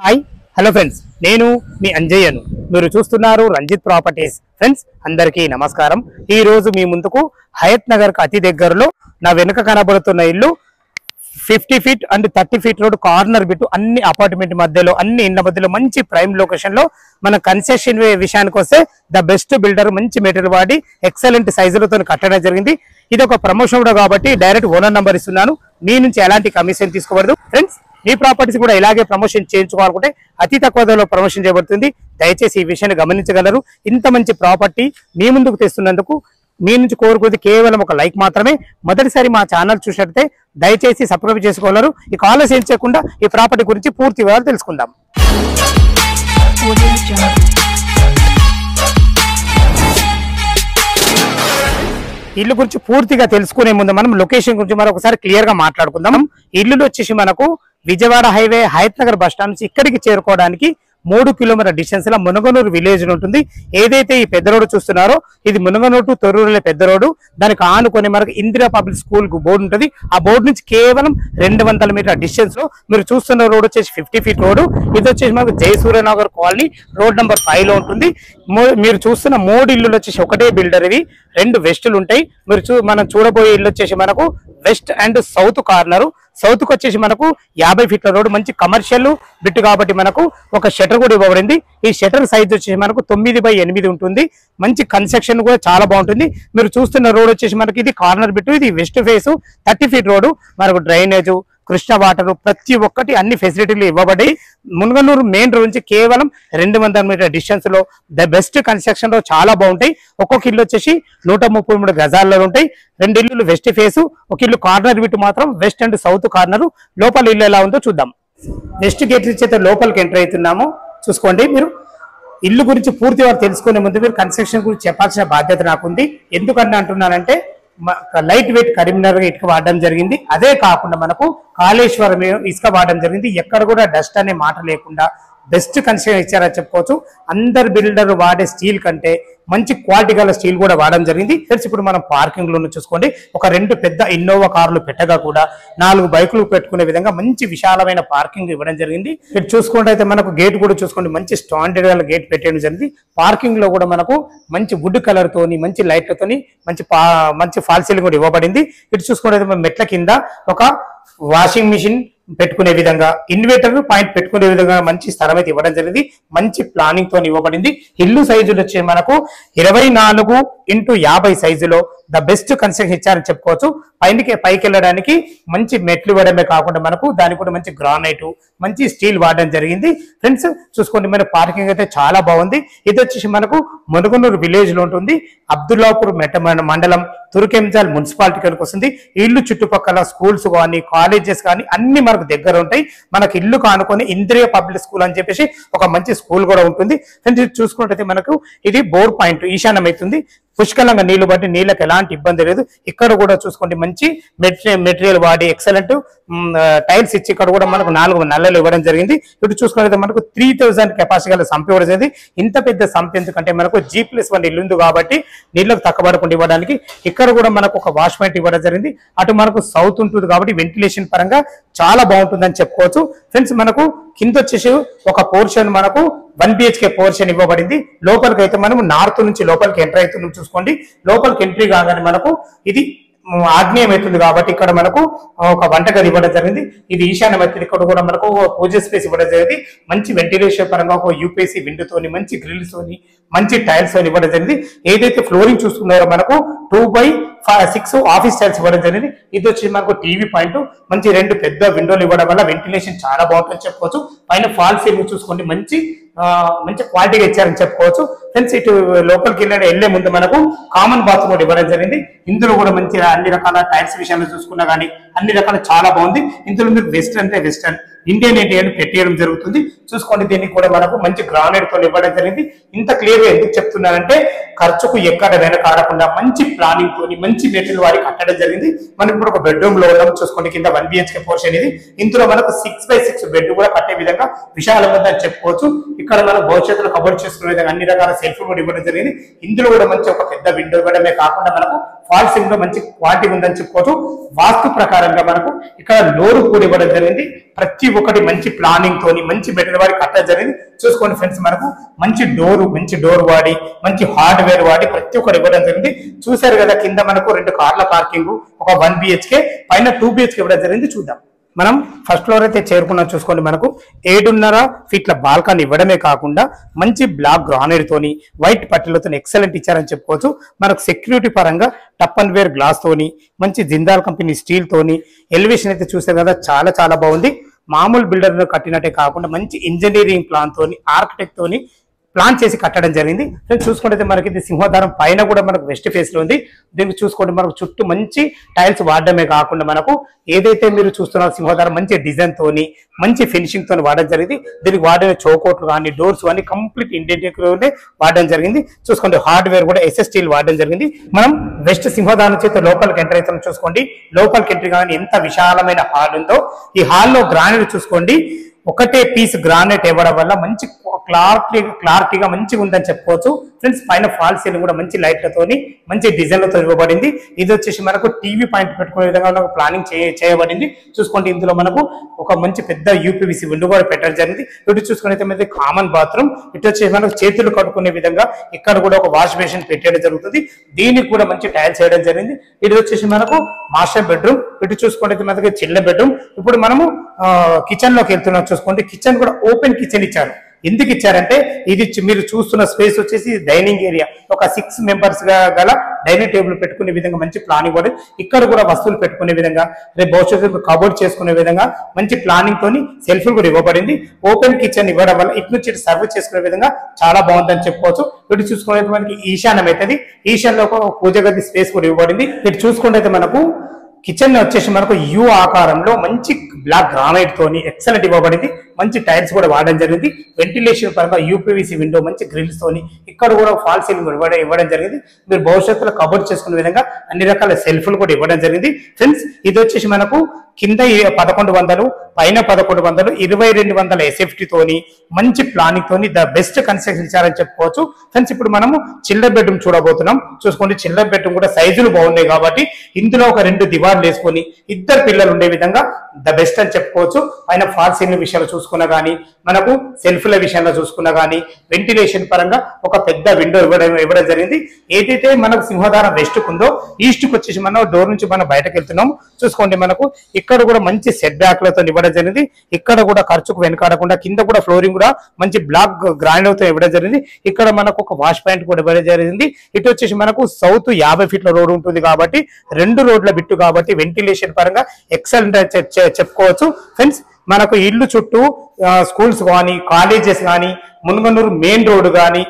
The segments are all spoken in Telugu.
హాయ్ హలో ఫ్రెండ్స్, నేను మీ అంజయ్యను. మీరు చూస్తున్నారు రంజిత్ ప్రాపర్టీస్. ఫ్రెండ్స్ అందరికీ నమస్కారం. ఈ రోజు మీ ముందుకు హయత్ నగర్ కు అతి దగ్గరలో నా వెనుక కనబడుతున్న ఇల్లు 50 feet and 30 feet road corner bit, అన్ని అపార్ట్మెంట్ మధ్యలో, అన్ని ఇండ్ల మధ్యలో మంచి ప్రైమ్ లొకేషన్ లో మన కన్సెషన్ విషయానికి వస్తే ద బెస్ట్ బిల్డర్, మంచి మెటీరియల్ వాడి ఎక్సలెంట్ సైజులతో కట్టడం జరిగింది. ఇది ఒక ప్రమోషన్ కూడా కాబట్టి డైరెక్ట్ ఓనర్ నంబర్ ఇస్తున్నాను. మీ నుంచి ఎలాంటి కమిషన్ తీసుకోబడదు. ఫ్రెండ్స్ మీ ప్రాపర్టీస్ కూడా ఇలాగే ప్రమోషన్ చేయించుకోవాలనుకుంటే అతి తక్కువ ధరలో ప్రమోషన్ చేయబడుతుంది. దయచేసి ఈ విషయాన్ని గమనించగలరు. ఇంత మంచి ప్రాపర్టీ మీ ముందుకు తెస్తున్నందుకు మీ నుంచి కోరుకునేది కేవలం ఒక లైక్ మాత్రమే. మొదటిసారి మా ఛానల్ చూసినట్లయితే దయచేసి సబ్స్క్రైబ్ చేసుకోగలరు. ఈ కాల్స్ ఏం చేయకుండా ఈ ప్రాపర్టీ గురించి పూర్తి వివరాలు తెలుసుకుందాం. ఇల్లు గురించి పూర్తిగా తెలుసుకునే ముందు మనం లొకేషన్ గురించి మరొకసారి క్లియర్ గా మాట్లాడుకుందాం. ఇల్లు వచ్చేసి మనకు Vijayawada highway Hayathnagar bus stand నుంచి ఇక్కడికి చేరుకోవడానికి 3 కిలోమీటర్ డిస్టెన్స్ లో మునగనూరు విలేజ్ ఉంటుంది. ఏదైతే ఈ పెద్ద రోడ్డు చూస్తున్నారో ఇది మునగనూరు టు తొర్రూరులే పెద్ద రోడ్డు. దానికి ఆనుకొని మనకు ఇందిరా పబ్లిక్ స్కూల్ కు బోర్డు ఉంటుంది. ఆ బోర్డు నుంచి కేవలం 200 మీటర్ డిస్టెన్స్ లో మీరు చూస్తున్న రోడ్ వచ్చేసి 50 ఫీట్ రోడ్డు. ఇది వచ్చేసి మనకు జయసూర్యనగర్ కాలనీ రోడ్ నెంబర్ 5 లో ఉంటుంది. మీరు చూస్తున్న 3 ఇల్లులు వచ్చేసి ఒకటే బిల్డర్. ఇవి 2 వెస్టులు ఉంటాయి. మనం చూడబోయే ఇల్లు వచ్చేసి మనకు west and south corner. South కు వచ్చేసి మనకు 50 ఫీట్ల రోడ్డు, మంచి కమర్షియల్ బిట్ కాబట్టి మనకు ఒక షటర్ కూడా ఇవ్వబడింది. ఈ షటర్ సైజ్ వచ్చేసి మనకు 9x8 ఉంటుంది. మంచి కన్స్ట్రక్షన్ కూడా చాలా బాగుంటుంది. మీరు చూస్తున్న రోడ్ వచ్చేసి మనకి ఇది కార్నర్ బిట్. ఇది వెస్ట్ ఫేస్ 30 ఫీట్ రోడ్డు. మనకు డ్రైనేజ్, కృష్ణ వాటర్, ప్రతి ఒక్కటి అన్ని ఫెసిలిటీలు ఇవ్వబడి మునగనూరు మెయిన్ రోడ్ నుంచి కేవలం 200 మీటర్ డిస్టెన్స్ లో ద బెస్ట్ కన్స్ట్రక్షన్ లో చాలా బాగుంటాయి. ఒక్కొక్క ఇల్లు వచ్చేసి 133 గజాల్లో ఉంటాయి. 2 ఇల్లులు వెస్ట్ ఫేస్, ఒక ఇల్లు కార్నర్ బిట్ మాత్రం వెస్ట్ అండ్ సౌత్ కార్నర్. లోపల ఇల్లు ఎలా ఉందో చూద్దాం. వెస్ట్ గేట్ నుంచి అయితే లోపలికి ఎంటర్ అవుతున్నాము. చూసుకోండి. మీరు ఇల్లు గురించి పూర్తిగా తెలుసుకునే ముందు మీరు కన్స్ట్రక్షన్ గురించి చెప్పాల్సిన బాధ్యత నాకుంది. ఎందుకని అంటున్నానంటే లైట్ వెయిట్ కరీంనగర్ ఇటుక వాడడం జరిగింది. అదే కాకుండా మనకు కాళేశ్వరం ఇసుక వాడడం జరిగింది. ఎక్కడ కూడా డస్ట్ అనే మాట లేకుండా బెస్ట్ కన్స్ట్రక్షన్ ఇచ్చారని చెప్పుకోవచ్చు. అందరు బిల్డర్ వాడే స్టీల్ కంటే మంచి క్వాలిటీ గల స్టీల్ కూడా వాడడం జరిగింది. ఫ్రెండ్స్ ఇప్పుడు మనం పార్కింగ్ లో చూసుకోండి. ఒక 2 పెద్ద ఇన్నోవా కార్లు పెట్టగా కూడా 4 బైకులు పెట్టుకునే విధంగా మంచి విశాలమైన పార్కింగ్ ఇవ్వడం జరిగింది. ఇక్కడ చూసుకుంటే అయితే మనకు గేట్ కూడా చూసుకోండి, మంచి స్టాండర్డ్ గల గేట్ పెట్టడం జరిగింది. పార్కింగ్ లో కూడా మనకు మంచి వుడ్ కలర్ తోని, మంచి లైట్లతోని మంచి ఫాల్ సీలింగ్ కూడా ఇవ్వబడింది. ఇటు చూసుకుంటే మెట్ల కింద ఒక వాషింగ్ మిషన్ పెట్టుకునే విధంగా, ఇన్వర్టర్ పాయింట్ పెట్టుకునే విధంగా మంచి స్థలం అయితే ఇవ్వడం జరిగింది. మంచి ప్లానింగ్ తో ఇవ్వబడింది. ఇల్లు సైజులు వచ్చి మనకు 24x50 సైజులో ద బెస్ట్ కన్స్ట్రక్షన్ ఇచ్చారని చెప్పుకోవచ్చు. పైకి వెళ్ళడానికి మంచి మెట్లు ఇవ్వడమే కాకుండా మనకు దానికి కూడా మంచి గ్రానైట్, మంచి స్టీల్ వాడడం జరిగింది. ఫ్రెండ్స్ చూసుకోండి, మన పార్కింగ్ అయితే చాలా బాగుంది. ఇది వచ్చేసి మనకు మునగనూరు విలేజ్ లో ఉంటుంది. అబ్దుల్లాపూర్ మండలం, తుర్కెంజాల్ మున్సిపాలిటీ వస్తుంది. ఇల్లు చుట్టుపక్కల స్కూల్స్ కానీ, కాలేజెస్ కానీ అన్ని మనకు దగ్గర ఉంటాయి. మనకు ఇల్లు కానుకొని ఇంద్రియ పబ్లిక్ స్కూల్ అని చెప్పేసి ఒక మంచి స్కూల్ కూడా ఉంటుంది. ఫ్రెండ్స్ చూసుకుంటే మనకు ఇది బోర్ పాయింట్ ఈశాన్యం అవుతుంది. పుష్కలంగా నీళ్లు బట్టి నీళ్ళకి ఎలాంటి ఇబ్బంది లేదు. ఇక్కడ కూడా చూసుకోండి, మంచి మెటీరియల్ వాడి ఎక్సలెంట్ టైల్స్ ఇచ్చి ఇక్కడ కూడా మనకు 4 నల్లలు ఇవ్వడం జరిగింది. ఇటు చూసుకుంటే మనకు 3000 కెపాసిటీ గల సంప ఇవ్వడం జరిగింది. ఇంత పెద్ద సంప ఎందుకంటే మనకు G+1 ఇల్లు ఉంది కాబట్టి నీళ్ళకు తక్కబడకుండా ఇవ్వడానికి. ఇక్కడ కూడా మనకు ఒక వాష్ పాయింట్ ఇవ్వడం జరిగింది. అటు మనకు సౌత్ ఉంటుంది కాబట్టి వెంటిలేషన్ పరంగా చాలా బాగుంటుందని చెప్పుకోవచ్చు. ఫ్రెండ్స్ మనకు కింద వచ్చేసి ఒక పోర్షన్ మనకు 1 BHK పోర్షన్ ఇవ్వబడింది. లోపలికి అయితే మనం నార్త్ నుంచి లోపలికి ఎంటర్ అవుతున్నాం. చూసుకోండి, లోపలికి ఎంట్రీ కాగానే మనకు ఇది ఆగ్నేయం అవుతుంది కాబట్టి ఇక్కడ మనకు ఒక వంటగది ఇవ్వడం జరిగింది. ఇది ఈశాన్యం అవుతుంది. ఇక్కడ కూడా మనకు పూజ స్పేస్ ఇవ్వడం జరిగింది. మంచి వెంటిలేషన్ పరంగా ఒక UPC విండోతోని, మంచి గ్రిల్స్ తోని, మంచి టైల్స్ తోని ఇవ్వడం జరిగింది. ఏదైతే ఫ్లోరింగ్ చూస్తున్నారో మనకు 2x6 ఆఫీస్ టైల్స్ ఇవ్వడం జరిగింది. ఇది వచ్చి మనకు టీవీ పాయింట్, మంచి 2 పెద్ద విండోలు ఇవ్వడం వల్ల వెంటిలేషన్ చాలా బాగుంటుందని చెప్పుకోవచ్చు. పైన ఫాల్ సీలింగ్ చూసుకోండి, మంచి క్వాలిటీగా ఇచ్చారని చెప్పుకోవచ్చు. ఫ్రెండ్స్ ఇటు లోపలికి వెళ్లే ముందు మనకు కామన్ బాత్రూమ్ కూడా ఇవ్వడం జరిగింది. ఇందులో కూడా మంచి అన్ని రకాల టైల్స్ విషయాల్లో చూసుకున్నా కానీ అన్ని రకాల చాలా బాగుంది. ఇందులో మీరు వెస్టర్న్ అంటే వెస్టర్న్, ఇండియన్ ఏంటి పెట్టేయడం జరుగుతుంది. చూసుకోండి, దీనికి కూడా మనకు మంచి గ్రానైట్ తో ఇవ్వడం జరిగింది. ఇంత క్లియర్ గా ఎందుకు చెప్తున్నానంటే ఖర్చుకు ఎక్కడ వెనకాడకుండా మంచి ప్లానింగ్ తోని, మంచి మెటీరియల్ వాడి కట్టడం జరిగింది. మనం ఇప్పుడు ఒక బెడ్రూమ్ లో ఉన్నాం. చూసుకోండి, కింద 1 BHK పోర్షన్ ఇది. ఇందులో మనకు 6x6 బెడ్ కూడా కట్టే విధంగా విశాలంగా చెప్పుకోవచ్చు. ఇక్కడ మనం భవిష్యత్తులో కబర్ చేసుకునే విధంగా అన్ని రకాల సెల్ఫ్ కూడా ఇవ్వడం జరిగింది. ఇందులో కూడా మంచి ఒక పెద్ద విండో ఇవ్వడమే కాకుండా మనకు ఫాల్ సీలింగ్ లో మంచి క్వాలిటీ ఉందని చెప్పుకోవచ్చు. వాస్తు ప్రకారంగా మనకు ఇక్కడ డోర్ కూడా ఇవ్వడం జరిగింది. ప్రతి ఒక్కటి మంచి ప్లానింగ్ తోని మంచి మెటీరియల్ వాడి కట్టడం జరిగింది. చూసుకోండి ఫ్రెండ్స్, మనకు మంచి డోర్ వాడి మంచి హార్డ్వేర్ వాడి ప్రతి ఒక్కటి ఇవ్వడం జరిగింది. చూసారు కదా, కింద మనకు 2 కార్ల పార్కింగ్, ఒక 1 BHK, పైన 2 BHK ఇవ్వడం జరిగింది. చూద్దాం. మనం ఫస్ట్ ఫ్లోర్ అయితే చేరుకున్నాం. చూసుకోండి, మనకు 7.5 ఫీట్ల బాల్కనీ ఇవ్వడమే కాకుండా మంచి బ్లాక్ గ్రానైట్ తోని వైట్ పట్టీలతో ఎక్సలెంట్ ఇచ్చారని చెప్పుకోవచ్చు. మనకు సెక్యూరిటీ పరంగా టప్ అండ్ వేర్ గ్లాస్ తోని మంచి జిందాల్ కంపెనీ స్టీల్ తోని ఎలివేషన్ అయితే చూసారు కదా, చాలా చాలా బాగుంది. మామూలు బిల్డర్ కట్టినట్టే కాకుండా మంచి ఇంజనీరింగ్ ప్లాన్ తోని ఆర్కిటెక్ట్ తోని ప్లాన్ చేసి కట్టడం జరిగింది. చూసుకుంటే మనకి ఇది సింహద్వారం పైన కూడా మనకు వెస్ట్ ఫేస్ లో ఉంది. దీనికి చూసుకోండి, మనకు చుట్టూ మంచి టైల్స్ వాడడమే కాకుండా మనకు ఏదైతే మీరు చూస్తున్నారు సింహద్వారం మంచి డిజైన్ తోని మంచి ఫినిషింగ్ తోని వాడడం జరిగింది. దీనికి వాడిన చౌకోట్లు కానీ డోర్స్ కానీ కంప్లీట్ ఇంటీరియర్ వాడడం జరిగింది. చూసుకోండి, హార్డ్వేర్ కూడా SS స్టీల్ వాడడం జరిగింది. మనం వెస్ట్ సింహద్వారం చేత లోపలికి ఎంటర్ అవుతాం. చూసుకోండి, లోపలికి ఎంట్రీ కానీ ఎంత విశాలమైన హాల్ ఉందో. ఈ హాల్లో గ్రానైట్ చూసుకోండి, ఒకటే పీస్ గ్రానైట్ ఇవ్వడం వల్ల మంచి క్లారిటీగా మంచిగా ఉందని చెప్పుకోవచ్చు. ఫ్రెండ్స్, పైన ఫాల్ సీలింగ్ కూడా మంచి లైట్లతోని మంచి డిజైన్లతో ఇవ్వబడింది. ఇది వచ్చేసి మనకు టీవీ పాయింట్ పెట్టుకునే విధంగా ప్లానింగ్ చేయబడింది. చూసుకోండి, ఇందులో మనకు ఒక మంచి పెద్ద UPVC విండో కూడా పెట్టడం జరిగింది. ఇటు చూసుకునే కామన్ బాత్రూమ్, ఇటు వచ్చేసి మనకు చేతులు కట్టుకునే విధంగా ఇక్కడ కూడా ఒక వాష్ బేసిన్ పెట్టడం జరుగుతుంది. దీనికి కూడా మంచి టైల్స్ వేయడం జరిగింది. ఇది వచ్చేసి మనకు మాస్టర్ బెడ్రూమ్. ఇటు చూసుకుంటే మనకి చిన్న బెడ్రూమ్. ఇప్పుడు మనము కిచెన్ లోకి వెళ్తున్నాం. చూసుకోండి, కిచెన్ కూడా ఓపెన్ కిచెన్ ఇచ్చారు. ఎందుకు ఇచ్చారంటే ఇది మీరు చూస్తున్న స్పేస్ వచ్చేసి డైనింగ్ ఏరియా, ఒక 6 మెంబర్స్ గల డైనింగ్ టేబుల్ పెట్టుకునే విధంగా మంచి ప్లానింగ్ కూడా, ఇక్కడ కూడా వస్తువులు పెట్టుకునే విధంగా, రేపు భవిష్యత్తు కబోర్డ్ చేసుకునే విధంగా మంచి ప్లానింగ్ తోని సెల్ఫ్లు కూడా ఇవ్వబడింది. ఓపెన్ కిచెన్ ఇవ్వడం వల్ల ఇటు నుంచి సర్వ్ చేసుకునే విధంగా చాలా బాగుందని చెప్పుకోవచ్చు. ఇటు చూసుకునే మనకి ఈశాన్యం అవుతుంది. ఈశాన్యంలో ఒక పూజ గది స్పేస్ కూడా ఇవ్వబడింది. ఇటు చూసుకుంటే మనకు కిచెన్ వచ్చేసి మనకు U ఆకారంలో మంచి బ్లాక్ గ్రానైట్ తోని ఎక్సలెంట్ ఇవ్వబడింది. మంచి టైల్స్ కూడా వాడడం జరిగింది. వెంటిలేషన్ పరంగా UPVC విండో మంచి గ్రిల్స్ తోని ఇక్కడ కూడా ఫాల్ సీలింగ్ ఇవ్వడం జరిగింది. మీరు భవిష్యత్తులో కబోర్డ్ చేసుకునే విధంగా అన్ని రకాల సెల్ఫ్లు కూడా ఇవ్వడం జరిగింది. ఫ్రెండ్స్, ఇది వచ్చేసి మనకు కింద 1100, పైన 1100, 2200 SFT తోని మంచి ప్లానింగ్ తోని ద బెస్ట్ కన్స్ట్రక్షన్ ఇచ్చారని చెప్పుకోవచ్చు. ఫ్రెండ్స్, ఇప్పుడు మనము చిల్లర్ బెడ్రూమ్ చూడబోతున్నాం. చూసుకోండి, చిల్లర్ బెడ్రూమ్ కూడా సైజులు బాగున్నాయి కాబట్టి ఇందులో ఒక 2 దివార్లు వేసుకొని 2 పిల్లలు ఉండే విధంగా ద బెస్ట్ అని చెప్పుకోవచ్చు. పైన ఫాల్ సీలింగ్ విషయాలు చూసుకున్నా కానీ, మనకు సెల్ఫ్ల విషయంలో చూసుకున్నా కానీ, వెంటిలేషన్ పరంగా ఒక పెద్ద విండో ఇవ్వడం జరిగింది. ఏదైతే మనకు సింహద్వారం వెస్ట్ ఉందో ఈస్ట్ కు వచ్చేసి మనం డోర్ నుంచి మనం బయటకు వెళ్తున్నాం. చూసుకోండి, మనకు ఇక్కడ కూడా మంచి సెట్ బ్యాక్లతో ఇవ్వడం జరిగింది. ఇక్కడ కూడా ఖర్చుకు వెనకాడకుండా కింద కూడా ఫ్లోరింగ్ కూడా మంచి బ్లాక్ గ్రానైట్ తో ఇవ్వడం జరిగింది. ఇక్కడ మనకు ఒక వాష్ పాయింట్ కూడా ఇవ్వడం జరిగింది. ఇటు వచ్చేసి మనకు సౌత్ 50 ఫీట్ల రోడ్ ఉంటుంది కాబట్టి 2 రోడ్ల బిట్టు కాబట్టి వెంటిలేషన్ పరంగా ఎక్సలెంట్ చెప్పుకోవచ్చు. ఫ్రెండ్స్, మనకు ఇల్లు చుట్టూ స్కూల్స్ కానీ కాలేజెస్ కానీ మున్గనూరు మెయిన్ రోడ్ కానీ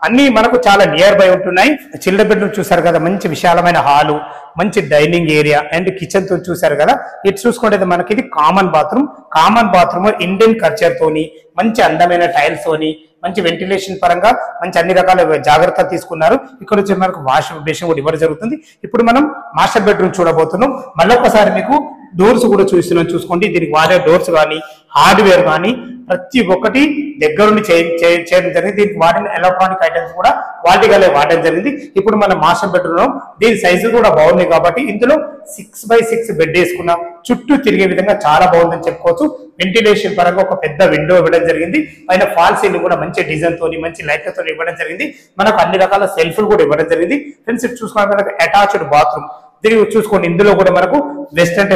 అన్ని మనకు చాలా నియర్ బై ఉంటున్నాయి. చిల్డ్రన్ బెడ్రూమ్ చూసారు కదా, మంచి విశాలమైన హాలు, మంచి డైనింగ్ ఏరియా అండ్ కిచెన్ తో చూసారు కదా. ఇటు చూసుకుంటే మనకి ఇది కామన్ బాత్రూమ్ ఇండియన్ కల్చర్ తోని మంచి అందమైన టైల్స్ తోని మంచి వెంటిలేషన్ పరంగా మంచి అన్ని రకాల జాగ్రత్తలు తీసుకున్నారు. ఇక్కడ వచ్చి మనకు వాష్ బేసిన్ కూడా ఇవ్వడం జరుగుతుంది. ఇప్పుడు మనం మాస్టర్ బెడ్రూమ్ చూడబోతున్నాం. మళ్ళొకసారి మీకు డోర్స్ కూడా చూస్తున్నాం. చూసుకోండి, దీనికి వాడే డోర్స్ కానీ హార్డ్వేర్ కానీ ప్రతి ఒక్కటి దగ్గరుండి చేయడం జరిగింది. దీనికి వాడిన ఎలక్ట్రానిక్ ఐటమ్స్ కూడా క్వాలిటీగానే వాడడం జరిగింది. ఇప్పుడు మనం మాస్టర్ బెడ్రూమ్ దీని సైజు కూడా బాగుంది కాబట్టి ఇందులో 6x6 బెడ్ వేసుకున్నాం. చుట్టూ తిరిగే విధంగా చాలా బాగుందని చెప్పుకోవచ్చు. వెంటిలేషన్ పరంగా ఒక పెద్ద విండో ఇవ్వడం జరిగింది. పైన ఫాల్ సీలింగ్ కూడా మంచి డిజైన్ తోని మంచి లైట్లతో ఇవ్వడం జరిగింది. మనకు అన్ని రకాల సెల్ఫ్లు కూడా ఇవ్వడం జరిగింది. ఫ్రెండ్స్, చూసుకున్న మనకు అటాచ్డ్ బాత్రూమ్ దీనికి చూసుకోండి. ఇందులో కూడా మనకు వెస్టర్న్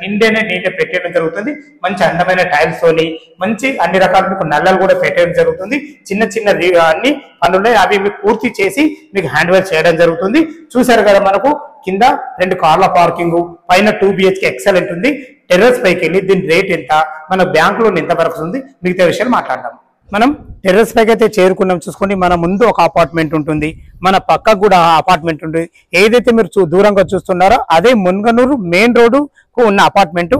ఇండియన్ నీట్ పెట్టడం జరుగుతుంది. మంచి అందమైన టైల్స్ తోని మంచి అన్ని రకాల మీకు నల్లలు కూడా పెట్టడం జరుగుతుంది. చిన్న అన్ని పనులు అవి మీకు పూర్తి చేసి మీకు హ్యాండ్ ఓవర్ చేయడం జరుగుతుంది. చూసారు కదా, మనకు కింద 2 కార్ల పార్కింగ్, పైన 2 BHK ఎక్సలెంట్ ఉంది. టెర్రస్ పైకి వెళ్ళి దీని రేట్ ఎంత, మన బ్యాంక్ లోన్ ఎంత వరకు ఉంది, మిగతా విషయాలు మాట్లాడదాం. మనం టెర్రస్ పైకి అయితే చేరుకున్నాం. చూసుకోండి, మన ముందు ఒక అపార్ట్మెంట్ ఉంటుంది, మన పక్కకు కూడా అపార్ట్మెంట్ ఉంటుంది. ఏదైతే మీరు దూరంగా చూస్తున్నారో అదే మున్గనూరు మెయిన్ రోడ్డు ఉన్న అపార్ట్మెంట్,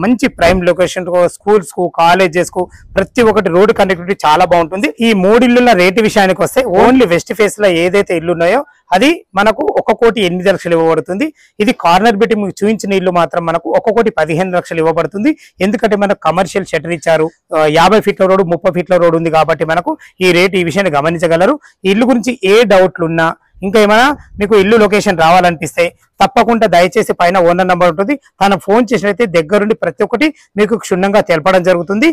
మంచి ప్రైమ్ లొకేషన్, స్కూల్స్ కు కాలేజెస్ కు ప్రతి ఒక్కటి రోడ్ కనెక్టివిటీ చాలా బాగుంటుంది. ఈ 3 ఇల్లుల రేటు విషయానికి వస్తే ఓన్లీ వెస్ట్ ఫేస్ లో ఏదైతే ఇల్లు ఉన్నాయో అది మనకు 1,08,00,000 ఇవ్వబడుతుంది. ఇది కార్నర్ బిట్ మీకు చూపించిన ఇల్లు మాత్రం మనకు 1,15,00,000 ఇవ్వబడుతుంది. ఎందుకంటే మనకు కమర్షియల్ షట్టర్ ఇచ్చారు, 50 ఫీట్ల రోడ్ 30 ఫీట్ల రోడ్ ఉంది కాబట్టి మనకు ఈ రేటు ఈ విషయాన్ని గమనించగలరు. ఈ ఇల్లు గురించి ఏ డౌట్లు ఉన్నా ఇంకా ఏమైనా మీకు ఇల్లు లొకేషన్ రావాలనిపిస్తే తప్పకుండా దయచేసి పైన ఓనర్ నెంబర్ ఉంటుంది, తను ఫోన్ చేసినట్లయితే దగ్గరుండి ప్రతి ఒక్కటి మీకు క్షుణ్ణంగా తెలపడం జరుగుతుంది.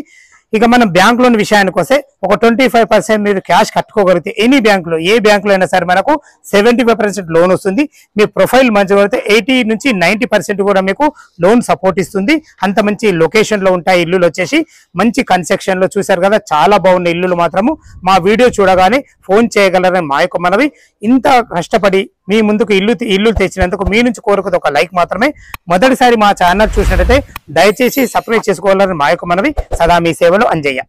ఇక మనం బ్యాంక్ లోన్ విషయానికి వస్తే ఒక 25% మీరు క్యాష్ కట్టుకోగలిగితే ఎనీ బ్యాంకులో ఏ బ్యాంకులో అయినా సరే మనకు 75% లోన్ వస్తుంది. మీ ప్రొఫైల్ మంచిగా అయితే 80 నుంచి 90% కూడా మీకు లోన్ సపోర్ట్ ఇస్తుంది. అంత మంచి లొకేషన్ లో ఉంటాయి ఇల్లులు వచ్చేసి, మంచి కన్స్ట్రక్షన్ లో చూసారు కదా, చాలా బాగున్న ఇల్లులు మాత్రము మా వీడియో చూడగానే ఫోన్ చేయగలరని మా యొక్క మనవి. ఇంత కష్టపడి మీ ముందుకు ఇల్లు తెచ్చినందుకు మీ నుంచి కోరుకుది ఒక లైక్ మాత్రమే. మొదటిసారి మా ఛానల్ చూసినట్లయితే దయచేసి సబ్స్క్రైబ్ చేసుకోవాలని మా యొక్క మనవి. సదా మీ సేవలో అంజయ్య.